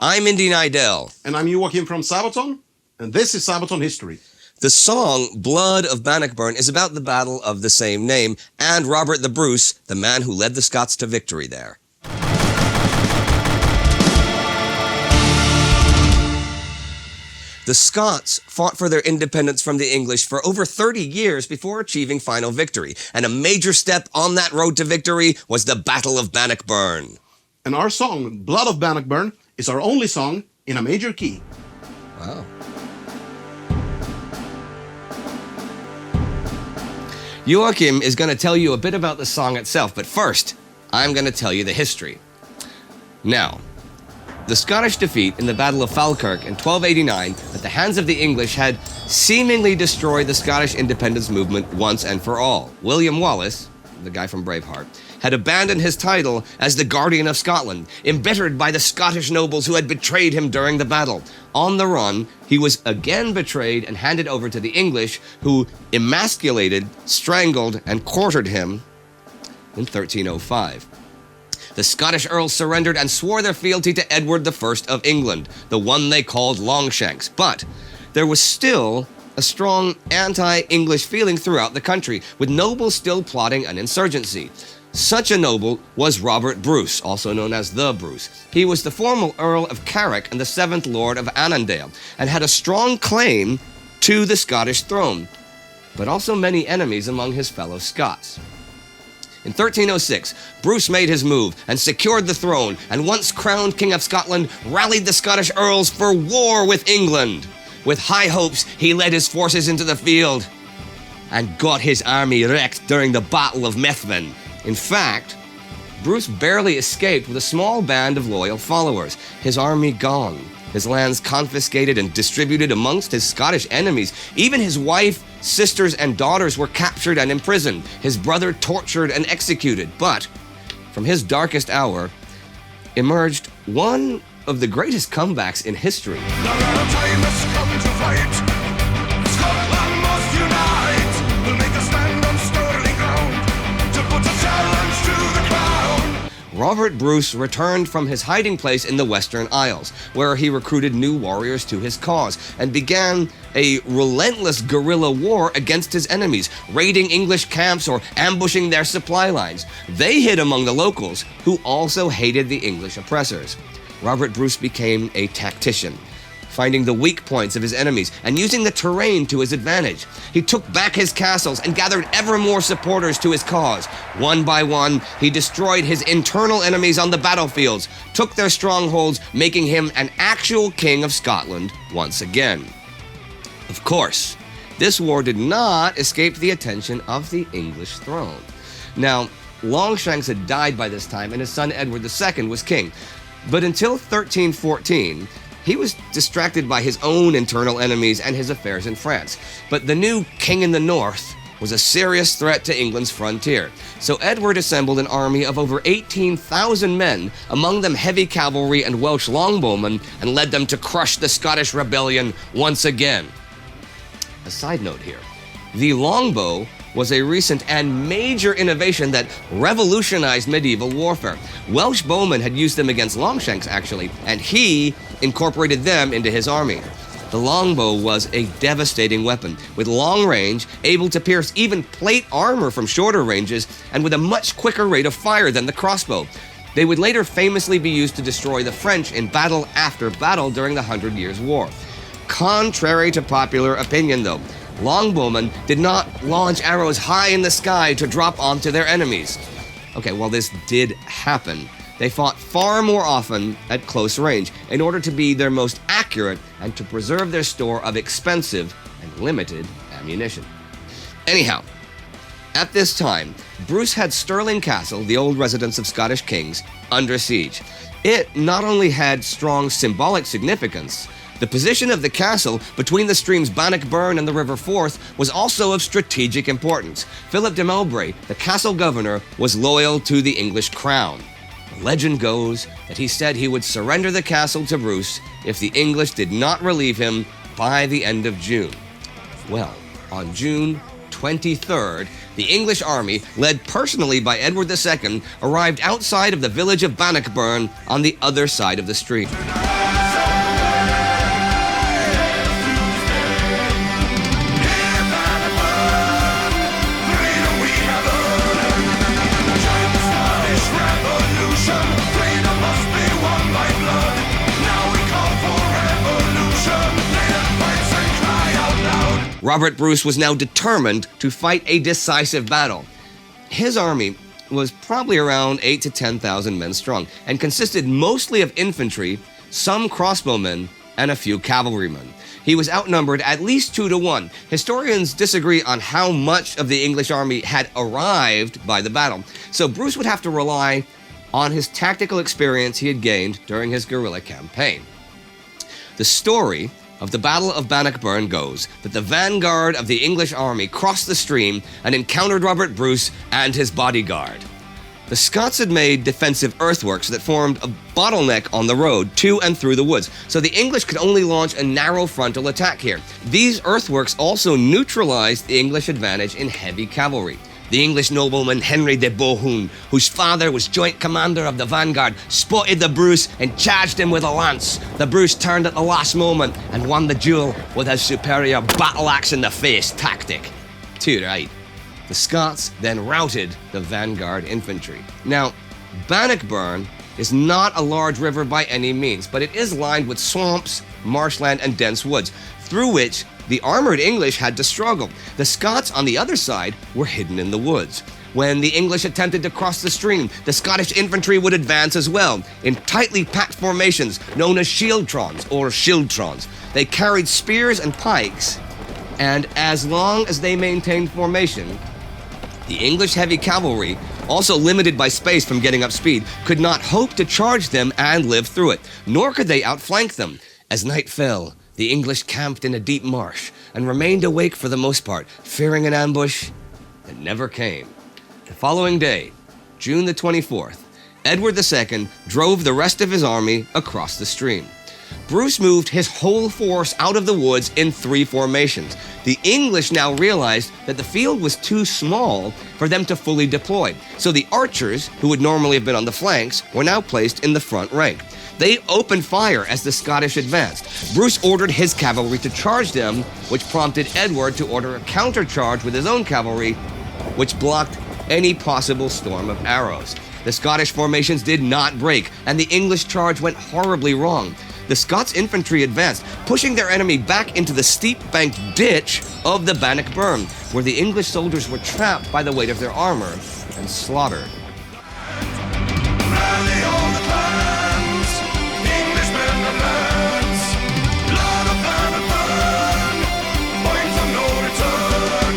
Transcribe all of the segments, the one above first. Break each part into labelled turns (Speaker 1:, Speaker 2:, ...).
Speaker 1: I'm Indy Neidells.
Speaker 2: And I'm Joakim from Sabaton, and this is Sabaton History.
Speaker 1: The song Blood of Bannockburn is about the battle of the same name and Robert the Bruce, the man who led the Scots to victory there. The Scots fought for their independence from the English for over 30 years before achieving final victory, and a major step on that road to victory was the Battle of Bannockburn.
Speaker 2: And our song, Blood of Bannockburn, is our only song in a major key.
Speaker 1: Wow. Joakim is going to tell you a bit about the song itself, but first, I'm going to tell you the history. Now, the Scottish defeat in the Battle of Falkirk in 1289 at the hands of the English had seemingly destroyed the Scottish independence movement once and for all. William Wallace, the guy from Braveheart, had abandoned his title as the Guardian of Scotland, embittered by the Scottish nobles who had betrayed him during the battle. On the run, he was again betrayed and handed over to the English, who emasculated, strangled, and quartered him in 1305. The Scottish earls surrendered and swore their fealty to Edward I of England, the one they called Longshanks. But there was still a strong anti-English feeling throughout the country, with nobles still plotting an insurgency. Such a noble was Robert Bruce, also known as the Bruce. He was the former Earl of Carrick and the 7th Lord of Annandale, and had a strong claim to the Scottish throne, but also many enemies among his fellow Scots. In 1306, Bruce made his move and secured the throne, and once crowned King of Scotland, rallied the Scottish earls for war with England. With high hopes, he led his forces into the field and got his army wrecked during the Battle of Methven. In fact, Bruce barely escaped with a small band of loyal followers, his army gone, his lands confiscated and distributed amongst his Scottish enemies. Even his wife, sisters, and daughters were captured and imprisoned, his brother tortured and executed. But from his darkest hour emerged one of the greatest comebacks in history.
Speaker 3: Now our time has come to fight. Scotland must unite. We'll make a stand on Stirling ground to put a challenge to the crown.
Speaker 1: Robert Bruce returned from his hiding place in the Western Isles, where he recruited new warriors to his cause and began a relentless guerrilla war against his enemies, raiding English camps or ambushing their supply lines. They hid among the locals, who also hated the English oppressors. Robert Bruce became a tactician, finding the weak points of his enemies and using the terrain to his advantage. He took back his castles and gathered ever more supporters to his cause. One by one, he destroyed his internal enemies on the battlefields, took their strongholds, making him an actual king of Scotland once again. Of course, this war did not escape the attention of the English throne. Now, Longshanks had died by this time, and his son Edward II was king. But until 1314, he was distracted by his own internal enemies and his affairs in France. But the new king in the north was a serious threat to England's frontier. So Edward assembled an army of over 18,000 men, among them heavy cavalry and Welsh longbowmen, and led them to crush the Scottish rebellion once again. A side note here, the longbow was a recent and major innovation that revolutionized medieval warfare. Welsh bowmen had used them against Longshanks, actually, and he incorporated them into his army. The longbow was a devastating weapon, with long range, able to pierce even plate armor from shorter ranges, and with a much quicker rate of fire than the crossbow. They would later famously be used to destroy the French in battle after battle during the 100 Years' War. Contrary to popular opinion, though, longbowmen did not launch arrows high in the sky to drop onto their enemies. Okay, while this did happen, they fought far more often at close range in order to be their most accurate and to preserve their store of expensive and limited ammunition. Anyhow, at this time, Bruce had Stirling Castle, the old residence of Scottish kings, under siege. It not only had strong symbolic significance, the position of the castle between the streams Bannockburn and the River Forth was also of strategic importance. Philip de Mowbray, the castle governor, was loyal to the English crown. The legend goes that he said he would surrender the castle to Bruce if the English did not relieve him by the end of June. Well, on June 23rd, the English army, led personally by Edward II, arrived outside of the village of Bannockburn on the other side of the stream. Robert Bruce was now determined to fight a decisive battle. His army was probably around 8,000 to 10,000 men strong and consisted mostly of infantry, some crossbowmen, and a few cavalrymen. He was outnumbered at least 2 to 1. Historians disagree on how much of the English army had arrived by the battle, so Bruce would have to rely on his tactical experience he had gained during his guerrilla campaign. The story of the Battle of Bannockburn goes that the vanguard of the English army crossed the stream and encountered Robert Bruce and his bodyguard. The Scots had made defensive earthworks that formed a bottleneck on the road to and through the woods, so the English could only launch a narrow frontal attack here. These earthworks also neutralized the English advantage in heavy cavalry. The English nobleman Henry de Bohun, whose father was joint commander of the vanguard, spotted the Bruce and charged him with a lance. The Bruce turned at the last moment and won the duel with his superior battle-axe-in-the-face tactic. Too right. The Scots then routed the vanguard infantry. Now, Bannockburn is not a large river by any means, but it is lined with swamps, marshland, and dense woods, through which the armored English had to struggle. The Scots on the other side were hidden in the woods. When the English attempted to cross the stream, the Scottish infantry would advance as well, in tightly packed formations known as shieldtrons or schildtrons. They carried spears and pikes, and as long as they maintained formation, the English heavy cavalry, also limited by space from getting up speed, could not hope to charge them and live through it, nor could they outflank them. As night fell, the English camped in a deep marsh and remained awake for the most part, fearing an ambush that never came. The following day, June the 24th, Edward II drove the rest of his army across the stream. Bruce moved his whole force out of the woods in 3 formations. The English now realized that the field was too small for them to fully deploy, so the archers, who would normally have been on the flanks, were now placed in the front rank. They opened fire as the Scottish advanced. Bruce ordered his cavalry to charge them, which prompted Edward to order a countercharge with his own cavalry, which blocked any possible storm of arrows. The Scottish formations did not break, and the English charge went horribly wrong. The Scots infantry advanced, pushing their enemy back into the steep-banked ditch of the Bannockburn, where the English soldiers were trapped by the weight of their armor and slaughtered.
Speaker 3: Rally all the clans, Englishmen and lands. Blood of Bannockburn, point of no return.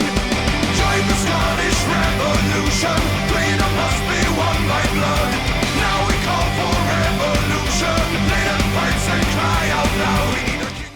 Speaker 3: Join the Scottish Revolution, freedom must be won by blood. Now we call for revolution, lay the pipes and cry out loud.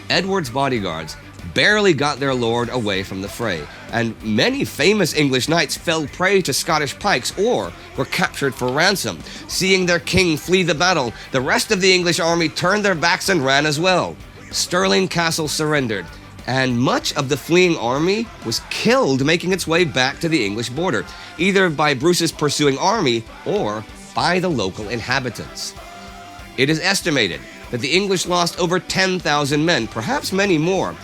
Speaker 1: Edward's bodyguards barely got their lord away from the fray, and many famous English knights fell prey to Scottish pikes or were captured for ransom. Seeing their king flee the battle, the rest of the English army turned their backs and ran as well. Stirling Castle surrendered, and much of the fleeing army was killed making its way back to the English border, either by Bruce's pursuing army or by the local inhabitants. It is estimated that the English lost over 10,000 men, perhaps many more,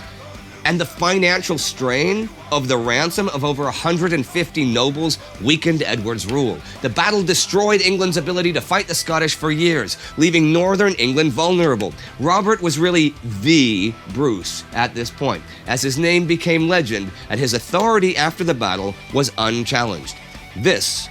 Speaker 1: and the financial strain of the ransom of over 150 nobles weakened Edward's rule. The battle destroyed England's ability to fight the Scottish for years, leaving northern England vulnerable. Robert was really the Bruce at this point, as his name became legend and his authority after the battle was unchallenged. This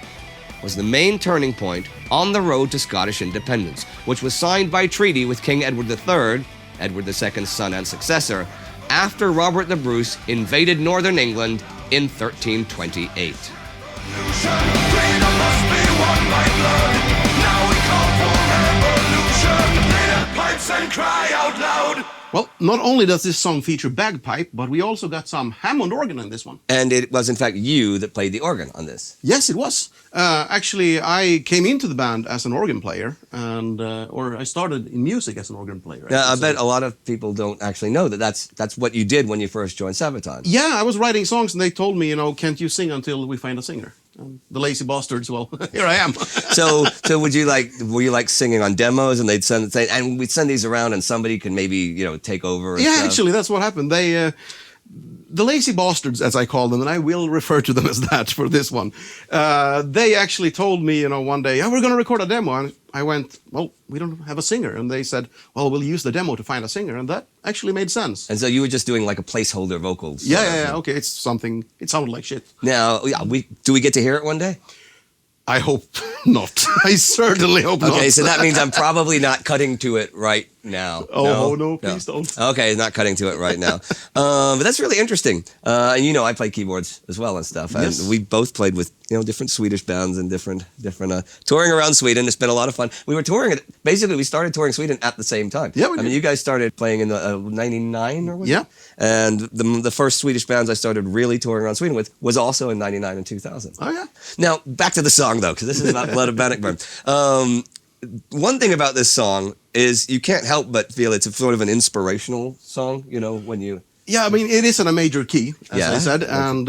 Speaker 1: was the main turning point on the road to Scottish independence, which was signed by treaty with King Edward III, Edward II's son and successor, after Robert the Bruce invaded northern England in 1328.
Speaker 3: Freedom must be won by blood. Now we call for revolution. Play the pipes and cry out loud.
Speaker 2: Well, not only does this song feature bagpipe, but we also got some Hammond organ in this one.
Speaker 1: And it was, in fact, you that played the organ on this.
Speaker 2: Yes, it was. Actually, I came into the band as an organ player, and or I started in music as an organ player.
Speaker 1: Yeah, I bet a lot of people don't actually know that that's what you did when you first joined Sabaton.
Speaker 2: Yeah, I was writing songs, and they told me, can't you sing until we find a singer? The lazy bastards. Well, here I am.
Speaker 1: So were you like singing on demos, and they'd we'd send these around, and somebody could maybe take over?
Speaker 2: Yeah, actually, that's what happened. the lazy bastards, as I call them, and I will refer to them as that for this one, they actually told me, one day, we're going to record a demo. And I went, well, we don't have a singer. And they said, well, we'll use the demo to find a singer. And that actually made sense.
Speaker 1: And so you were just doing like a placeholder vocals.
Speaker 2: Yeah. Okay, it's something. It sounded like shit.
Speaker 1: Now, do we get to hear it one day?
Speaker 2: I hope not. I certainly hope not.
Speaker 1: Okay, so that means I'm probably not cutting to it right now.
Speaker 2: Oh, no, please don't.
Speaker 1: Okay, not cutting to it right now. But that's really interesting. And I play keyboards as well and stuff. And
Speaker 2: Yes.
Speaker 1: we both played with different Swedish bands and different touring around Sweden. It's been a lot of fun. We were touring basically we started touring Sweden at the same time.
Speaker 2: Yeah, we did.
Speaker 1: mean, you guys started playing in the 99 or what?
Speaker 2: Yeah.
Speaker 1: And the first Swedish bands I started really touring around Sweden with was also in 99 and 2000.
Speaker 2: Oh, yeah.
Speaker 1: Now, back to the song, though, because this is about Blood of Bannockburn. One thing about this song is you can't help but feel it's sort of an inspirational song, when you...
Speaker 2: Yeah, I mean, it is in a major key, as
Speaker 1: Yeah?
Speaker 2: I said, and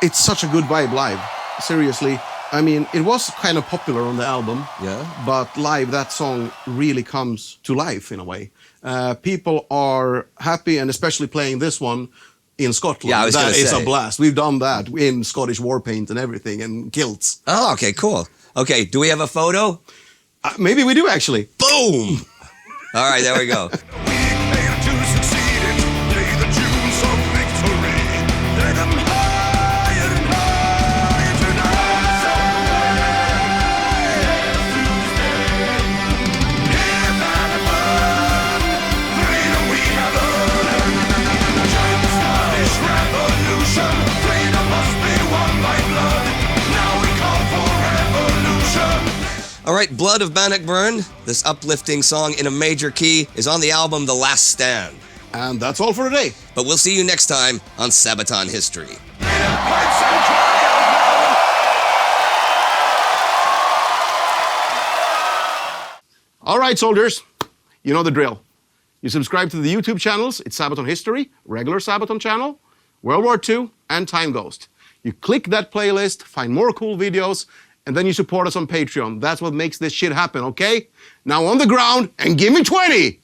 Speaker 2: it's such a good vibe live. Seriously. I mean, it was kind of popular on the album,
Speaker 1: Yeah?
Speaker 2: but live, that song really comes to life in a way. People are happy, and especially playing this one in Scotland.
Speaker 1: Yeah, I was
Speaker 2: That
Speaker 1: gonna
Speaker 2: is
Speaker 1: say.
Speaker 2: a blast. We've done that in Scottish war paint and everything, and kilts.
Speaker 1: Oh, okay, cool. Okay, do we have a photo?
Speaker 2: Maybe we do, actually.
Speaker 1: Boom! All right, there we go.
Speaker 3: We came to succeed it, play the tunes of victory. Let them higher and higher tonight. Here, Bannockburn, freedom we have earned. Join the Scottish Revolution, freedom must be won by blood. Now we call for revolution.
Speaker 1: All right, Blood of Bannockburn, this uplifting song in a major key, is on the album The Last Stand.
Speaker 2: And that's all for today.
Speaker 1: But we'll see you next time on Sabaton History.
Speaker 2: All right, soldiers. You know the drill. You subscribe to the YouTube channels. It's Sabaton History, regular Sabaton channel, World War II, and Time Ghost. You click that playlist, find more cool videos, and then you support us on Patreon. That's what makes this shit happen, okay? Now on the ground, and give me 20!